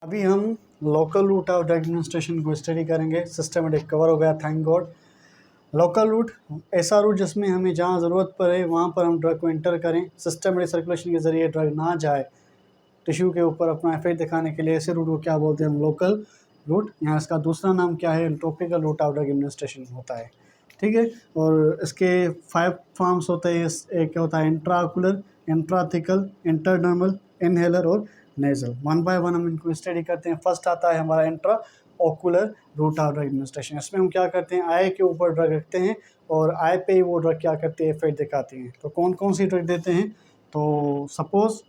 अभी हम local route of drug administration को स्टडी करेंगे। सिस्टमेटिक कवर हो गया, थैंक गॉड। लोकल रूट ऐसा रूट जिसमें हमें जहाँ ज़रूरत पड़े वहाँ पर हम ड्रग को एंटर करें, सिस्टमेटिक सर्कुलेशन के ज़रिए ड्रग ना जाए टिश्यू के ऊपर अपना इफेक्ट दिखाने के लिए। ऐसे रूट को क्या बोलते हैं हम? Local route. यहाँ इसका दूसरा नाम क्या है? Topical route of drug administration होता है, ठीक है। और इसके 5 फॉर्म्स होते हैं। एक होता है इंट्राओकुलर, इंट्राथिकल, इंटरडर्मल, इनहेलर और नेजल। वन बाय वन हम इनको स्टडी करते हैं। फर्स्ट आता है हमारा intra ocular route of drug administration. इसमें हम क्या करते हैं, आई के ऊपर ड्रग रखते हैं और आई पे ही वो ड्रग क्या करते हैं, इफेक्ट दिखाती हैं। तो कौन कौन सी ड्रग देते हैं? तो सपोज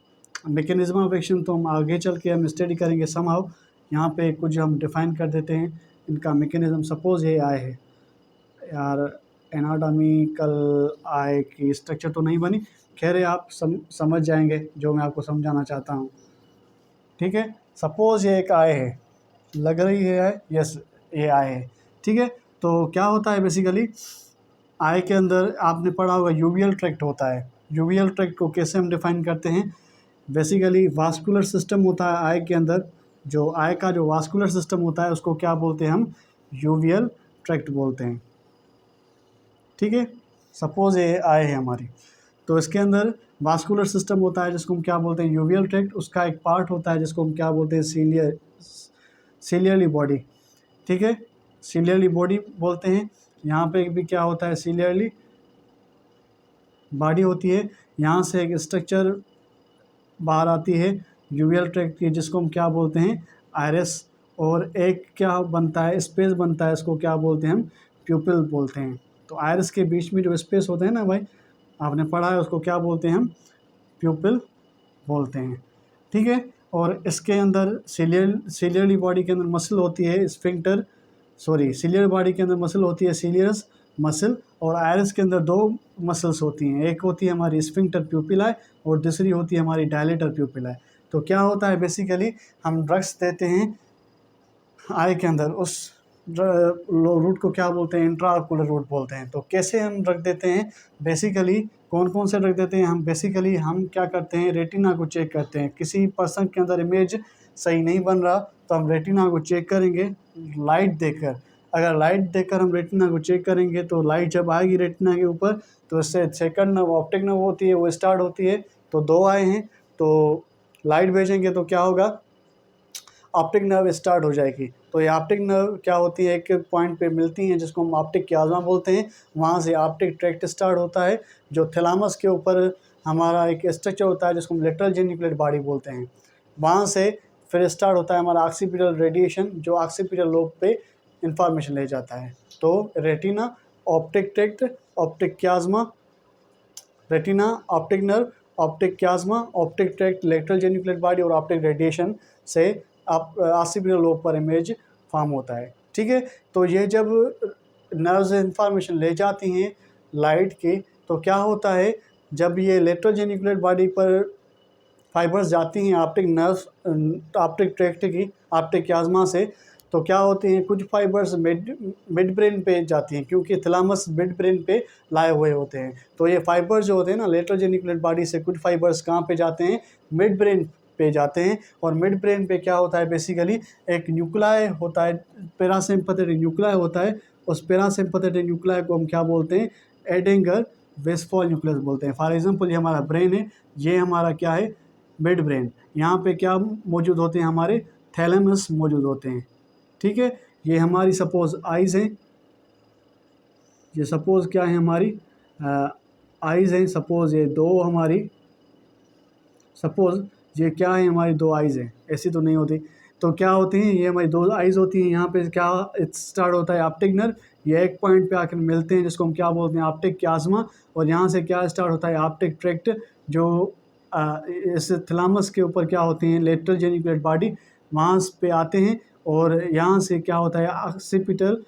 मैकेनिज्म ऑफ एक्शन तो हम आगे चल के हम स्टडी करेंगे समहाउ। यहाँ पे कुछ हम डिफाइन कर देते हैं इनका मैकेनिज्म। सपोज ये आई है यार, एनाटॉमिकल आई की स्ट्रक्चर तो नहीं बनी, खैर है आप समझ जाएंगे जो मैं आपको समझाना चाहता हूँ, ठीक है। सपोज ये एक आई है, लग रही है आई, यस ये आई है, ठीक है। तो क्या होता है बेसिकली, आई के अंदर आपने पढ़ा होगा यूवियल ट्रैक्ट होता है। यूवियल ट्रैक्ट को कैसे हम डिफाइन करते हैं? बेसिकली वास्कुलर सिस्टम होता है आई के अंदर। जो आई का जो वास्कुलर सिस्टम होता है उसको क्या बोलते हैं हम? यूवियल ट्रैक्ट बोलते हैं, ठीक है। सपोज ये आई है हमारी, तो इसके अंदर वास्कुलर सिस्टम होता है जिसको हम क्या बोलते हैं? Uveal tract. उसका एक पार्ट होता है जिसको हम क्या बोलते हैं? सीलियरली बॉडी, ठीक है। सीलियरली बॉडी बोलते हैं। यहाँ पे भी क्या होता है? सीलियरली बॉडी होती है। यहाँ से एक स्ट्रक्चर बाहर आती है यूवियल ट्रैक्ट की, जिसको हम क्या बोलते हैं? आइरिस। और एक क्या बनता है? स्पेस बनता है, इसको क्या बोलते हैं हम? प्यूपिल बोलते हैं। तो आइरिस के बीच में जो स्पेस होते हैं ना भाई, आपने पढ़ा है, उसको क्या बोलते हैं हम? प्यूपिल बोलते हैं, ठीक है। और इसके अंदर सीलियरली बॉडी के अंदर मसल होती है स्फिंक्टर, सीलियर बॉडी के अंदर मसल होती है सीलियस मसल। और आइरिस के अंदर 2 मसल्स होती हैं, एक होती है हमारी स्फिंक्टर प्यूपिलाe और दूसरी होती है हमारी डायलेटर प्यूपिलाe। तो क्या होता है बेसिकली, हम ड्रग्स देते हैं आई के अंदर, उस रूट को क्या बोलते हैं? इंट्राओकुलर रूट बोलते हैं। तो कैसे हम ड्रग देते हैं? बेसिकली कौन कौन से ड्रग देते हैं हम? बेसिकली हम क्या करते हैं, रेटिना को चेक करते हैं। किसी पर्सन के अंदर इमेज सही नहीं बन रहा तो हम रेटिना को चेक करेंगे लाइट देकर। अगर लाइट देकर हम रेटिना को चेक करेंगे तो लाइट जब आएगी रेटिना के ऊपर तो इससे सेकंड नर्व, ऑप्टिक नर्व होती है, वो स्टार्ट होती है। तो 2 आए हैं तो लाइट भेजेंगे तो क्या होगा? ऑप्टिक नर्व स्टार्ट हो जाएगी। तो ये ऑप्टिक नर्व क्या होती है, एक पॉइंट पे मिलती हैं जिसको हम ऑप्टिक क्याज्मा बोलते हैं। वहाँ से ऑप्टिक ट्रैक्ट स्टार्ट होता है, जो थैलामस के ऊपर हमारा एक स्ट्रक्चर होता है जिसको हम लेटरल जेनिकुलेट बॉडी बोलते हैं। वहाँ से फिर स्टार्ट होता है हमारा ऑक्सीपिटल रेडिएशन, जो ऑक्सीपिटल लोब पे इंफॉर्मेशन ले जाता है। तो retina, optic tract, optic chiasma, retina, optic nerve, optic chiasma, optic tract, lateral geniculate body और ऑप्टिक रेडिएशन से आप ऑक्सीपिटल लोब पर इमेज फॉर्म होता है, ठीक है। तो ये जब नर्व्स इंफॉर्मेशन ले जाती हैं लाइट की, तो क्या होता है, जब ये लेटरल जेनिकुलेट बॉडी पर फाइबर्स जाती हैं ऑप्टिक नर्व, ऑप्टिक ट्रैक्ट की, ऑप्टिक क्याज्मा से, तो क्या होती हैं, कुछ फाइबर्स मिड ब्रेन पे जाती हैं, क्योंकि थैलामस मिड ब्रेन पे लाए हुए होते हैं। तो ये फाइबर्स जो होते हैं ना, लेटरल जेनिकुलेट बॉडी से कुछ फाइबर्स कहाँ पे जाते हैं? मिड ब्रेन पे जाते हैं। और मिड ब्रेन पे क्या होता है बेसिकली, एक न्यूक्लियाई होता है, पैरासिम्पथेटिक न्यूक्लियाई होता है। उस पैरासिम्पथेटिक न्यूक्लियाई को हम क्या बोलते हैं? एडिंगर वेस्टफॉल न्यूक्लियस बोलते हैं। फॉर एग्जांपल ये हमारा ब्रेन है, ये हमारा क्या है? Mid brain. यहाँ पे क्या मौजूद होते हैं? हमारे थैलेमस मौजूद होते हैं, ठीक है। ये हमारी सपोज आइज़ हैं, ये सपोज क्या है हमारी? आइज़ हैं। सपोज ये 2 हमारी, सपोज ये क्या है? हमारी 2 आइज़ हैं, ऐसी तो नहीं होती। तो क्या होती हैं? ये हमारी 2 आइज़ होती हैं। यहाँ पे क्या स्टार्ट होता है? Optic nerve. ये एक पॉइंट पे आकर मिलते हैं जिसको हम क्या बोलते हैं? ऑप्टिक क्याज्मा। और यहाँ से क्या स्टार्ट होता है? ऑप्टिक ट्रैक्ट, जो इस थैलामस के ऊपर क्या होती हैं? लेटरल जेनिकुलेट बॉडी, वहाँ पे आते हैं। और यहाँ से क्या होता है? ऑक्सीपिटल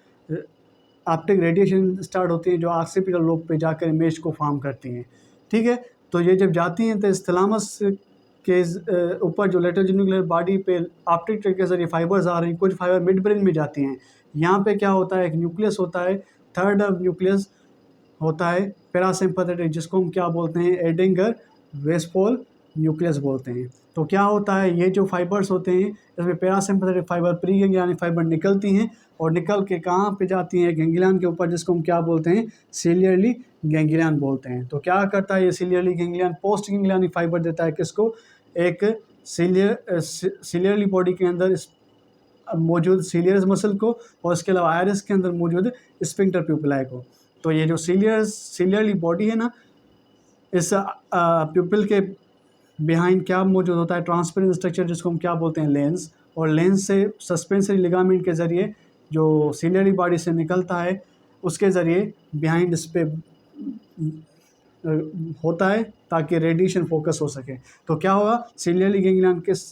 ऑप्टिक रेडिएशन स्टार्ट होती है, जो ऑक्सीपिटल लोब पे जाकर इमेज को फॉर्म करती हैं, ठीक है। तो ये जब जाती हैं तो इस थैलामस के ऊपर जो लेटरल जेनिकुलेट बॉडी पे ऑप्टिक ट्रैक्ट के जरिए फाइबर्स आ रही हैं, कुछ फाइबर मिड ब्रेन में जाती हैं। यहाँ पे क्या होता है? एक न्यूक्लियस होता है, थर्ड न्यूक्लियस होता है पैरासिम्पथेटिक, जिसको हम क्या बोलते हैं? एडिंगर वेस्टफॉल न्यूक्लियस बोलते हैं। तो क्या होता है, ये जो फाइबर्स होते हैं इसमें parasympathetic fibre, pre ganglionic fibre निकलती हैं और निकल के कहाँ पे जाती हैं, गैंग्लियन के ऊपर, जिसको हम क्या बोलते हैं, सीलियरली गैंग्लियन बोलते हैं। तो क्या करता है ये सीलियरली गैंग्लियन, पोस्ट गैंग्लियनिक फाइबर देता है किसको, एक सीलियरली बॉडी के अंदर मौजूद सीलियस मसल को, और इसके अलावा आयरिस के अंदर मौजूद स्फिंक्टर प्यूपिलाe को। तो ये जो सीलियरली बॉडी है ना, इस प्यूपिल के बिहाइंड क्या मौजूद होता है, ट्रांसपेरेंट स्ट्रक्चर, जिसको हम क्या बोलते हैं, लेंस। और लेंस से सस्पेंसरी लिगामेंट के ज़रिए जो सीलियरली बॉडी से निकलता है उसके ज़रिए बिहाइंड इस पे होता है ताकि रेडिएशन फोकस हो सके। तो क्या होगा, सीलियरली गैंग्लियन किस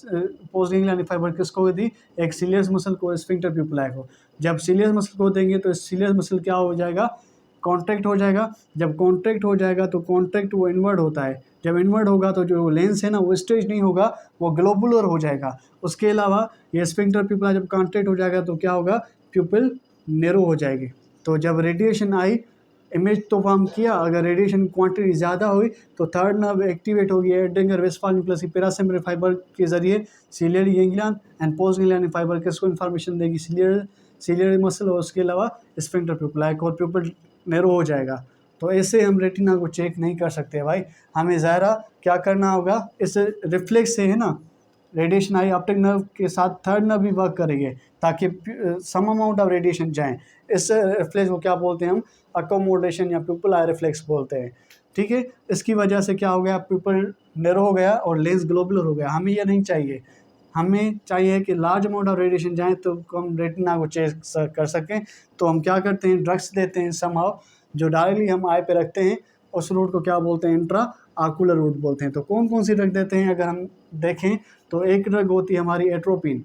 पोस्ट गैंग्लियनिक फाइबर किसको दी, एक सीलियस मसल को, स्फिंक्टर प्यूपिलाe को। जब सीलियस मसल को देंगे तो सीलियस मसल क्या हो जाएगा, कॉन्ट्रैक्ट हो जाएगा। जब कॉन्ट्रैक्ट हो जाएगा तो कॉन्ट्रैक्ट वो इनवर्ड होता है। जब इनवर्ड होगा तो जो लेंस है ना वो स्ट्रेच नहीं होगा, वो ग्लोबुलर हो जाएगा। उसके अलावा ये स्फिंक्टर प्यूपिला जब कॉन्ट्रैक्ट हो जाएगा तो क्या होगा, प्यूपिल नैरो हो जाएगी। तो जब रेडिएशन आई, इमेज तो फॉर्म किया, अगर रेडिएशन क्वांटिटी ज़्यादा हुई तो थर्ड नर्व एक्टिवेट होगी, एडिंगर वेस्टफाल न्यूक्लियस की पैरासिम्पथेटिक फाइबर के जरिए ciliary ganglion and post ganglionic fibre किसको इन्फॉर्मेशन देगी, सीलियरली मसल और उसके अलावा स्फिंक्टर प्यूपिलाe को, और प्यूपिल नैरो हो जाएगा। तो ऐसे हम रेटिना को चेक नहीं कर सकते भाई, हमें ज़ाहिरा क्या करना होगा, इस रिफ्लेक्स से है ना, रेडिएशन आई, ऑप्टिक नर्व के साथ थर्ड नर्व भी वर्क करेंगे ताकि सम अमाउंट ऑफ रेडिएशन जाए। इस रिफ्लेक्स को क्या बोलते हैं हम, अकोमोडेशन या प्यूपिल आई रिफ्लेक्स बोलते हैं। ठीक है, इसकी वजह से क्या हो गया, प्यूपिल नैरो हो गया और लेंस ग्लोबुलर हो गया। हमें यह नहीं चाहिए, हमें चाहिए कि लार्ज अमाउंट ऑफ रेडिएशन जाए तो हम रेटिना को चेक कर सकें। तो हम क्या करते हैं, ड्रग्स देते हैं समहाउ, जो डायरेक्टली हम आई पे रखते हैं, उस रूट को क्या बोलते हैं, इंट्रा आकुलर रूट बोलते हैं। तो कौन कौन सी ड्रग देते हैं, अगर हम देखें तो एक ड्रग होती है हमारी एट्रोपिन।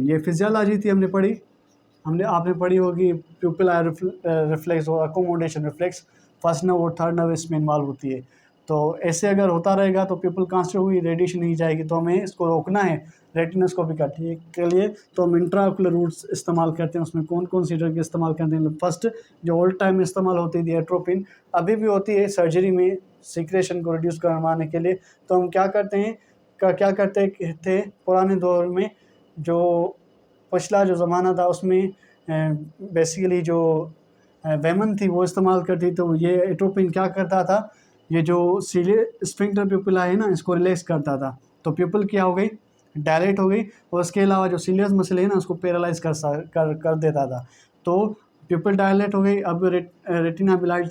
ये फिजियोलॉजी थी, आपने पढ़ी होगी, प्यूपिल आई रिफ्लेक्स और अकोमोडेशन रिफ्लेक्स, फर्स्ट नर्व और थर्ड नर्व इसमें इन्वॉल्व होती है। तो ऐसे अगर होता रहेगा तो प्यूपिल कॉन्स्ट्रक्ट हुई, रेडिएशन नहीं जाएगी। तो हमें इसको रोकना है रेटिनोस्कोपी के लिए, तो हम इंट्राओकुलर रूट्स इस्तेमाल करते हैं। उसमें कौन कौन सी ड्रग इस्तेमाल करते हैं, फर्स्ट जो ओल्ड टाइम में इस्तेमाल होती थी एट्रोपिन, अभी भी होती है सर्जरी में सीक्रेशन को रिड्यूस करवाने के लिए। तो हम क्या करते थे पुराने दौर में, जो पिछला जो ज़माना था उसमें बेसिकली जो वेमन थी वो इस्तेमाल करती। तो ये एट्रोपिन क्या करता था, ये जो स्फिंक्टर प्यूपिला है ना, इसको रिलैक्स करता था। तो प्यूपिल क्या हो गई, डायलेट हो गई, और उसके अलावा जो सीलियस मसल है ना उसको पैरालाइज कर देता था। तो प्यूपिल डायलेट हो गई, अब रेटिना ब्लाइट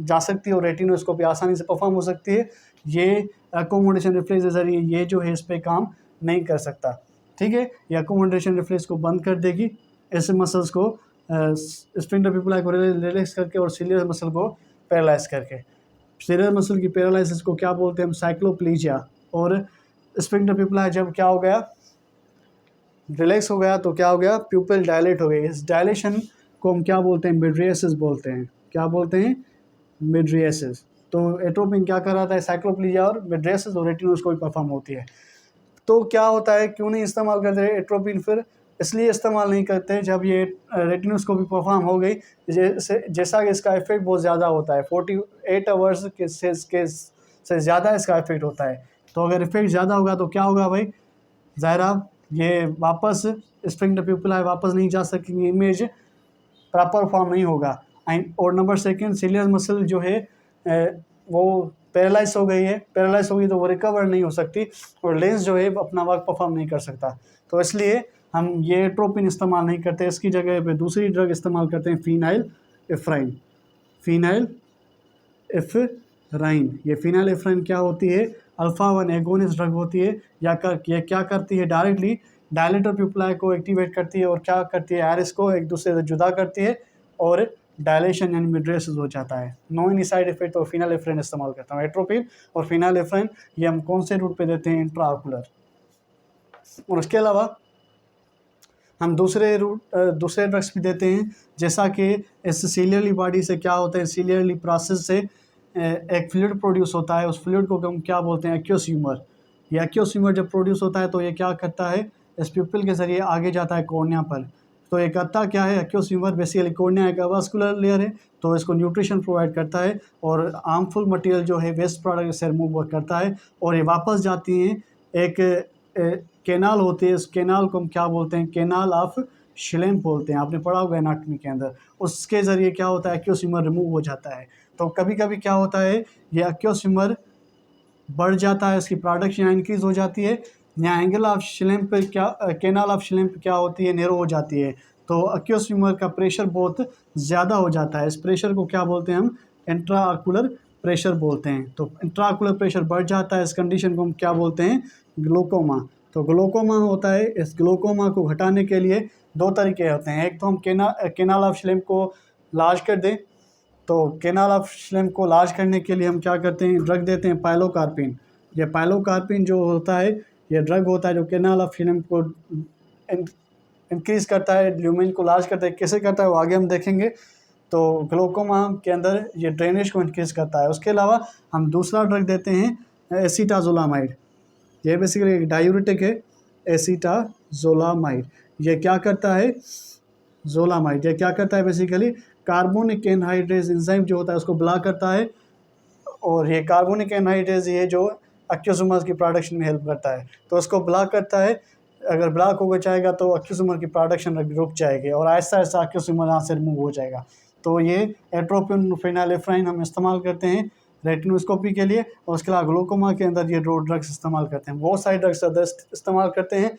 जा सकती है और रेटिनोस्कोपी आसानी से परफॉर्म हो सकती है। ये अकोमोडेशन रिफ्लेक्स के जरिए ये जो है इस पर काम नहीं कर सकता। ठीक है, ये अकोमोडेशन रिफ्लेक्स को बंद कर देगी, ऐसे मसल्स को स्फिंक्टर प्यूपिला को रिलैक्स करके और सीलियस मसल को पैरालाइज करके। सीलियस मसल की पैरालाइसिस को क्या बोलते हैं हम, साइक्लोप्लीजिया। और स्फिंक्टर प्यूपिला जब क्या हो गया, रिलैक्स हो गया, तो क्या हो गया, प्यूपिल डायलेट हो गई। इस डायलेशन को हम क्या बोलते हैं, मिड्रिएसिस बोलते हैं। क्या बोलते हैं, मिड्रिएसिस। तो एट्रोपिन क्या कर रहा था, साइक्लोप्लीजिया और मिड्रिएसिस और रेटिनोस्कोपी परफॉर्म होती है। तो क्या होता है, क्यों नहीं इस्तेमाल करते एट्रोपिन, फिर इसलिए इस्तेमाल नहीं करते जब ये रेटिनोस्कोपी परफॉर्म हो गई, जैसा कि इसका इफेक्ट बहुत ज़्यादा होता है, 48 आवर्स के से ज़्यादा इसका इफेक्ट होता है। तो अगर इफेक्ट ज़्यादा होगा तो क्या होगा भाई, ज़ाहिरा ये वापस स्फिंक्टर प्यूपिला वापस नहीं जा सकेंगे, इमेज प्रॉपर फॉर्म नहीं होगा। और नंबर सेकंड, सीलियस मसल जो है वो पैरालाइज हो गई है, तो वो रिकवर नहीं हो सकती, और लेंस जो है अपना वर्क परफॉर्म नहीं कर सकता। तो इसलिए हम ये एट्रोपिन इस्तेमाल नहीं करते, इसकी जगह पे दूसरी ड्रग इस्तेमाल करते हैं, फिनाइल एफ्राइन। ये फिनाइल एफ्राइन क्या होती है, अल्फा-1 एगोनिस्ट ड्रग होती है। ये क्या करती है, डायरेक्टली डायलेटर प्यूपिला को एक्टिवेट करती है, और क्या करती है, आयरिस को एक दूसरे से जुदा करती है, और डायलेशन यानी मिड्रिएसिस हो जाता है। No any side effect. और फिनाइल एफ्राइन इस्तेमाल करता हूँ, एट्रोपिन और फिनाइल एफ्राइन, ये हम कौन से रूट पे देते हैं, इंट्राओकुलर। और उसके अलावा हम दूसरे ड्रग्स भी देते हैं, जैसा कि इस सीलियरली बॉडी से क्या होता है, सीलियरली प्रोसेस से एक फ्लूइड प्रोड्यूस होता है, उस फ्लूइड को हम क्या बोलते हैं, एक्यूस ह्यूमर। ये एक्यूस ह्यूमर जब प्रोड्यूस होता है तो ये क्या करता है, इस प्यूपिल के ज़रिए आगे जाता है कॉर्निया पर, तो ये करता क्या है, एक्वस ह्यूमर बेसिकली कॉर्निया का वास्कुलर लेयर है, तो इसको न्यूट्रिशन प्रोवाइड करता है और हार्मफुल मटेरियल जो है वेस्ट प्रोडक्ट से रिमूव करता है और ये वापस जाती हैं एक कैनाल होती है, इस कैनाल को हम क्या बोलते हैं, कैनाल ऑफ श्लेम्प बोलते हैं, आपने पढ़ा होगा एनाटॉमी के अंदर। उसके ज़रिए क्या होता है, एक्वस ह्यूमर रिमूव हो जाता है। तो कभी कभी क्या होता है, ये एक्वस ह्यूमर बढ़ जाता है, इसकी प्रोडक्शन यहाँ इंक्रीज़ हो जाती है, यहाँ एंगल ऑफ श्लेम्प क्या, कैनाल ऑफ श्लेम्प क्या होती है, नैरो हो जाती है। तो एक्वस ह्यूमर का प्रेशर बहुत ज़्यादा हो जाता है, इस प्रेशर को क्या बोलते हैं हम, इंट्राऑक्यूलर प्रेशर बोलते हैं। तो इंट्राऑक्यूलर प्रेशर बढ़ जाता है, इस कंडीशन को हम क्या बोलते हैं, ग्लोकोमा। तो ग्लोकोमा होता है, इस ग्लोकोमा को घटाने के लिए दो तरीके होते हैं, एक तो हम कैनाल ऑफ श्लेम्प को लार्ज कर दें। तो कैनाल ऑफ श्लेम्प को लार्ज करने के लिए हम क्या करते हैं, ड्रग देते हैं पाइलोकार्पिन। ये पाइलोकार्पिन जो होता है, ये ड्रग होता है जो कैनाल ऑफ श्लेम्प को इंक्रीज़ करता है, ल्यूमेन को लार्ज करता है। कैसे करता है वो आगे हम देखेंगे। तो ग्लोकोमा के अंदर ये ड्रेनेज को इंक्रीज़ करता है। उसके अलावा हम दूसरा ड्रग देते हैं एसीटाजोलामाइड, ये बेसिकली एक डायूरेटिक है, एसीटाजोलामाइड। ये क्या करता है, जोलामाइड ये क्या करता है, बेसिकली कार्बोनिक एनहाइड्रेज एंजाइम जो होता है उसको ब्लॉक करता है, और ये कार्बोनिक एनहाइड्रेज ये जो एक्वस ह्यूमर की प्रोडक्शन में हेल्प करता है, तो उसको ब्लॉक करता है। अगर ब्लॉक हो जाएगा तो एक्वस ह्यूमर की प्रोडक्शन रुक जाएगी और आहिस्ता आहिस्ता एक्वस ह्यूमर यहाँ से रिमूव हो जाएगा। तो ये एट्रोपिन फेनिलेफ्राइन हम इस्तेमाल करते हैं रेटिनोस्कोपी के लिए, और उसके अलावा ग्लोकोमा के अंदर ये दो ड्रग्स इस्तेमाल करते हैं। बहुत सारे ड्रग्स इस्तेमाल करते हैं,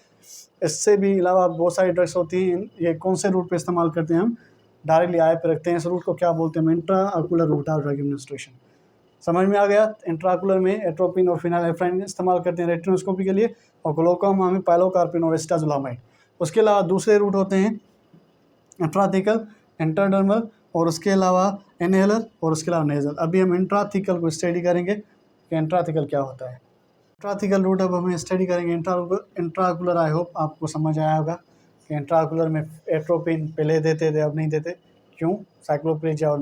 इससे भी अलावा बहुत सारी ड्रग्स होती हैं। ये कौन से रूट पे इस्तेमाल करते हैं, हम डायरेक्टली आई पे रखते हैं। इस रूट को क्या बोलते हैं, intraocular route of drug administration. समझ में आ गया। इंट्राऑक्यूलर में एट्रोपिन और फिनाइलेफ्राइन इस्तेमाल करते हैं रेटिनोस्कोपी के लिए, और ग्लोकोमा में पाइलोकार्पिन और एसीटाजोलामाइड। उसके अलावा दूसरे रूट होते हैं इंट्राथिकल, इंटरडर्मल, और उसके अलावा इनहेलर, और उसके अलावा नेजल। अभी हम इंट्राथिकल को स्टडी करेंगे कि इंट्राथिकल क्या होता है। इंट्राथिकल रूट अब हमें स्टडी करेंगे। इंट्राऑक्यूलर आई होप आपको समझ आया होगा कि इंट्राऑक्यूलर में एट्रोपिन पहले देते थे, अब नहीं देते, क्यों, साइक्लोप्रिजा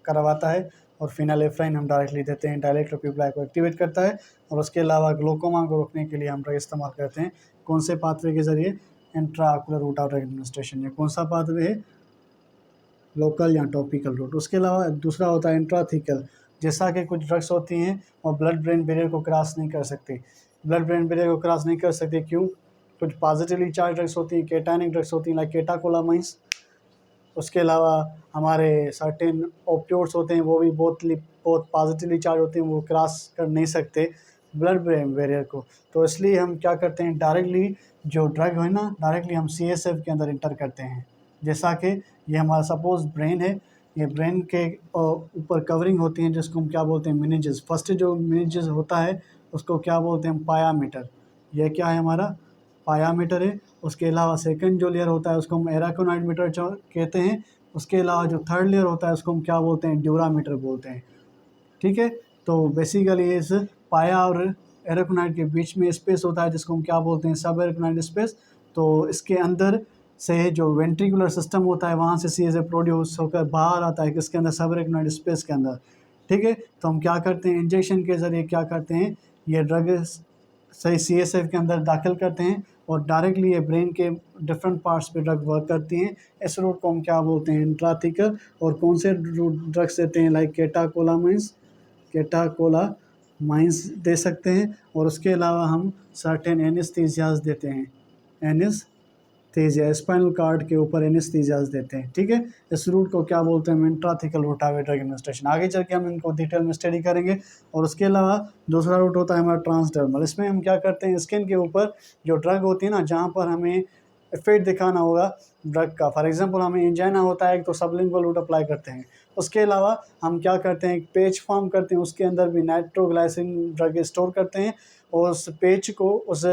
करवाता है, और फिनालेफ्राइन हम डायरेक्टली देते हैं, डायलेक्टर प्यूपिल को एक्टिवेट करता है। और उसके अलावा ग्लोकोमा को रोकने के लिए हम ड्रग इस्तेमाल करते हैं, कौन से पाथवे के ज़रिए, intraocular route of drug administration. ये कौन सा पाथवे है, लोकल या टॉपिकल रूट। उसके अलावा दूसरा होता है इंट्राथिकल, जैसा कि कुछ ड्रग्स होती हैं और ब्लड ब्रेन बैरियर को क्रॉस नहीं कर सकती। ब्लड ब्रेन बैरियर को क्रॉस नहीं कर सकती क्यों, कुछ पॉजिटिवली चार्ज ड्रग्स होती हैं, केटानिक ड्रग्स होती हैं लाइक केटाकोलामाइंस। उसके अलावा हमारे सर्टेन ओपियोइड्स होते हैं, वो भी बहुत पॉजिटिवली चार्ज होते हैं, वो क्रॉस कर नहीं सकते ब्लड ब्रेन बैरियर को। तो इसलिए हम क्या करते हैं, डायरेक्टली जो ड्रग है ना, डायरेक्टली हम CSF के अंदर इंटर करते हैं। जैसा कि ये हमारा सपोज ब्रेन है, ये ब्रेन के ऊपर कवरिंग होती है जिसको हम क्या बोलते हैं, मेनिंजेस। फर्स्ट जो मेनिंजेस होता है उसको क्या बोलते हैं, पायामीटर। ये क्या है, हमारा पायामीटर है। उसके अलावा सेकंड जो लेयर होता है उसको हम एराकोनाइड मीटर कहते हैं। उसके अलावा जो थर्ड लेयर होता है उसको हम क्या बोलते हैं, ड्यूरामीटर बोलते हैं। ठीक है। तो बेसिकली इस पाया और एराकोनाइड के बीच में स्पेस होता है जिसको हम क्या बोलते हैं, सब एराकोनाइड स्पेस। तो इसके अंदर से जो वेंट्रिकुलर सिस्टम होता है वहाँ से CSF प्रोड्यूस होकर बाहर आता है किसके अंदर, सब एराकोनाइड स्पेस के अंदर। ठीक है। तो हम क्या करते हैं, इंजेक्शन के ज़रिए क्या करते हैं, ये ड्रग सही CSF के अंदर दाखिल करते हैं और डायरेक्टली ये ब्रेन के डिफरेंट पार्ट्स पे ड्रग वर्क करती हैं। इस रूट को हम क्या बोलते हैं, इंट्राथिकल। और कौन से ड्रग्स देते हैं, लाइक केटाकोलामाइंस दे सकते हैं। और उसके अलावा हम सर्टेन एनेस्थीसियाज देते हैं, एनेस्थीसिया, स्पाइनल कार्ड के ऊपर एनेस्थीसियाज देते हैं। ठीक है। इस रूट को क्या बोलते हैं, intrathecal route of drug administration. आगे चल के हम इनको डिटेल में स्टडी करेंगे। और उसके अलावा दूसरा रूट होता है हमारा ट्रांसडर्मल। इसमें हम क्या करते हैं, स्किन के ऊपर जो ड्रग होती है ना, जहाँ पर हमें इफेक्ट दिखाना होगा ड्रग का, फॉर एग्जांपल हमें एंजाइना होता है तो सबलिंगुअल रूट अप्लाई करते हैं। उसके अलावा हम क्या करते हैं, एक पेच फॉर्म करते हैं, उसके अंदर भी नाइट्रोग्लाइसिन ड्रग स्टोर करते हैं, और उस पेच को, उस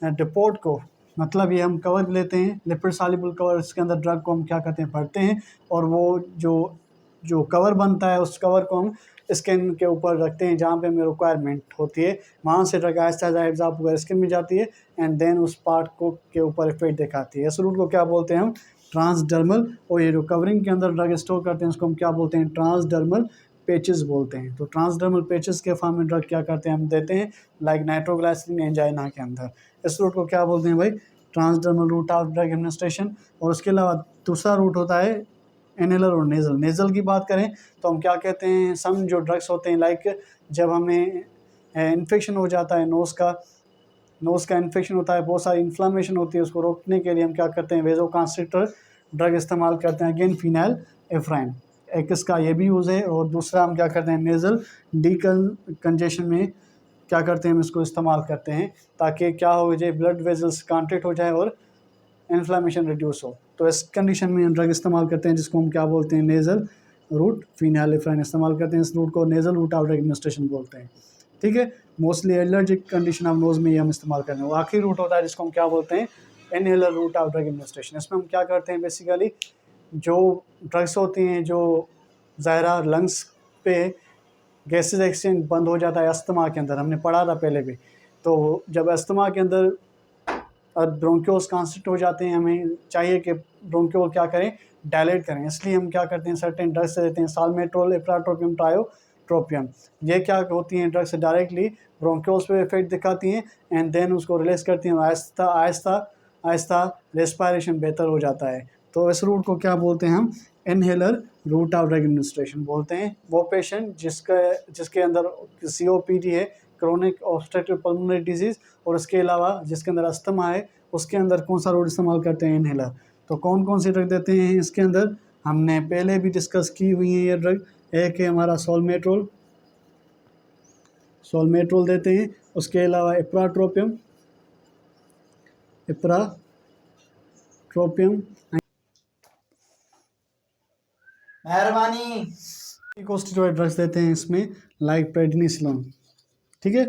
डिपोट को, मतलब ये हम कवर लेते हैं, लिपिड सॉल्युबल कवर, इसके अंदर ड्रग को हम क्या करते हैं, भरते हैं, और वो जो कवर बनता है उस कवर को हम स्किन के ऊपर रखते हैं जहाँ पे हमें रिक्वायरमेंट होती है। वहाँ से ड्रग आहिस्ता आहिस्ता एब्जॉर्ब होकर स्किन में जाती है एंड देन उस पार्ट को के ऊपर इफेक्ट दिखाती है। इस रूट को क्या बोलते हैं हम, ट्रांसडर्मल। और ये जो कवरिंग के अंदर ड्रग स्टोर करते हैं उसको हम क्या बोलते हैं, ट्रांसडर्मल पेचेस बोलते हैं। तो ट्रांसडर्मल पेचेस के फॉर्म में ड्रग क्या करते हैं, हम देते हैं, लाइक नाइट्रोग्लाइसिन एंजाइना के अंदर। इस रूट को क्या बोलते हैं भाई, transdermal route of drug administration. और उसके अलावा दूसरा रूट होता है इनहेलर और नेज़ल। नेज़ल की बात करें तो हम क्या कहते हैं, सम जो ड्रग्स होते हैं लाइक जब हमें इन्फेक्शन हो जाता है नोज़ का इन्फेक्शन होता है, बहुत सारी इन्फ्लामेशन होती है, उसको रोकने के लिए हम क्या करते हैं, वेज़ोकंस्ट्रिक्टर ड्रग इस्तेमाल करते हैं, अगेन फिनाइल एफ्राइन, एक इसका ये भी यूज़ है। और दूसरा हम क्या करते हैं, नेज़ल कंजेशन में क्या करते हैं, हम इसको इस्तेमाल करते हैं ताकि क्या हो जाए, ब्लड वेजल्स कॉन्ट्रैक्ट हो जाए और इन्फ्लामेशन रिड्यूस हो। तो इस कंडीशन में हम ड्रग इस्तेमाल करते हैं जिसको हम क्या बोलते हैं, नेज़ल रूट फिनाइल एफ्राइन इस्तेमाल करते हैं। इस रूट को nasal route of drug administration बोलते हैं। ठीक है, mostly allergic condition of nose में ही हम इस्तेमाल करते हैं। वो आखिरी रूट होता है जिसको हम क्या बोलते हैं, inhaler route of drug administration. इसमें हम क्या करते हैं, बेसिकली जो ड्रग्स होती हैं जो ज़ाहिरा लंग्स पे गैसेज एक्सचेंज बंद हो जाता है अस्थमा के अंदर, हमने पढ़ा था पहले भी। तो जब अस्थमा के अंदर ब्रोंक्योल्स कॉन्स्ट्रिक्ट हो जाते हैं, हमें चाहिए कि ब्रोंक्योल क्या करें, डायलेट करें, इसलिए हम क्या करते हैं, सर्टेन ड्रग्स देते हैं, साल्मेट्रोल, इप्राट्रोपियम, ट्रायोट्रोपियम। ये क्या होती हैं, ड्रग्स डायरेक्टली ब्रोंक्योल्स पे इफेक्ट दिखाती हैं एंड देन उसको रिलीज करती हैं, आहिस्ता आहिस्ता आहिस्ता रेस्पायरेशन बेहतर हो जाता है। तो इस रूट को क्या बोलते हैं हम, inhaler route of drug administration बोलते हैं। वो पेशेंट जिसके अंदर COPD है, क्रोनिक ऑब्स्ट्रक्टिव पल्मोनरी डिजीज़, और उसके अलावा जिसके अंदर अस्थमा है, उसके अंदर कौन सा रूट इस्तेमाल करते हैं, इनहेलर। तो कौन कौन सी ड्रग देते हैं इसके अंदर, हमने पहले भी डिस्कस की हुई है ये ड्रग। एक है हमारा सोलमेट्रोल देते हैं, उसके अलावा इप्राट्रोपियम मेहरबानी कॉर्टिकोस्टेरॉइड ड्रग्स देते हैं इसमें, लाइक प्रेडनिसोलोन। ठीक है,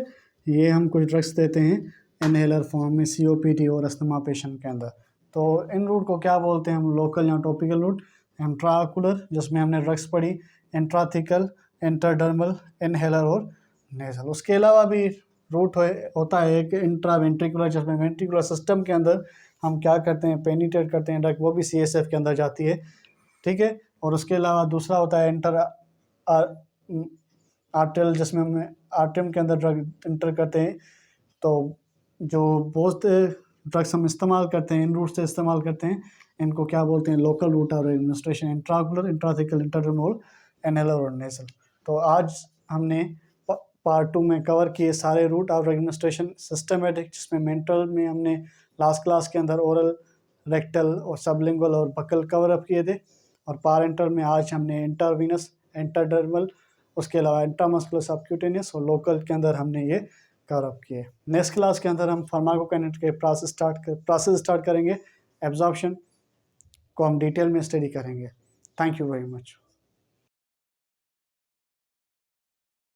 ये हम कुछ ड्रग्स देते हैं इनहेलर फॉर्म में COPD और अस्थमा पेशेंट के अंदर। तो इन रूट को क्या बोलते हैं हम, लोकल या टॉपिकल रूट, इंट्राओकुलर जिसमें हमने ड्रग्स पढ़ी, इंट्राथिकल, इंटरडर्मल, इनहेलर और नेजल। उसके अलावा भी रूट होता है एक इंट्रावेंट्रिकुलर, जिसमें वेंट्रिकुलर सिस्टम के अंदर हम क्या करते हैं, पेनिट्रेट करते हैं ड्रग, वो भी CSF के अंदर जाती है। ठीक है, और उसके अलावा दूसरा होता है आर्टेल, जिसमें हम आर्टियम के अंदर ड्रग इंटर करते हैं। तो जो बहुत ड्रग्स हम इस्तेमाल करते हैं, इन रूट से इस्तेमाल करते हैं, इनको क्या बोलते हैं, local route of administration, intraocular, intrathecal, इंटरडर्मल, inhaler और नेजल। तो आज हमने पार्ट 2 में कवर किए सारे रूट ऑफ एडमिनिस्ट्रेशन सिस्टमेटिक, जिसमें मेंटल में हमने लास्ट क्लास के अंदर ओरल, रेक्टल और सबलिंगुअल और बकल कवर अप किए थे, और पारेंटल में आज हमने इंटरवीनस, इंटरडर्मल, उसके अलावा इंट्रामस्कुलर सबक्यूटेनियस और लोकल के अंदर हमने ये कवर अप किए। नेक्स्ट क्लास के अंदर हम फार्माकोकाइनेटिक के प्रोसेस स्टार्ट करेंगे, एब्जॉर्प्शन को हम डिटेल में स्टडी करेंगे। Thank you very much.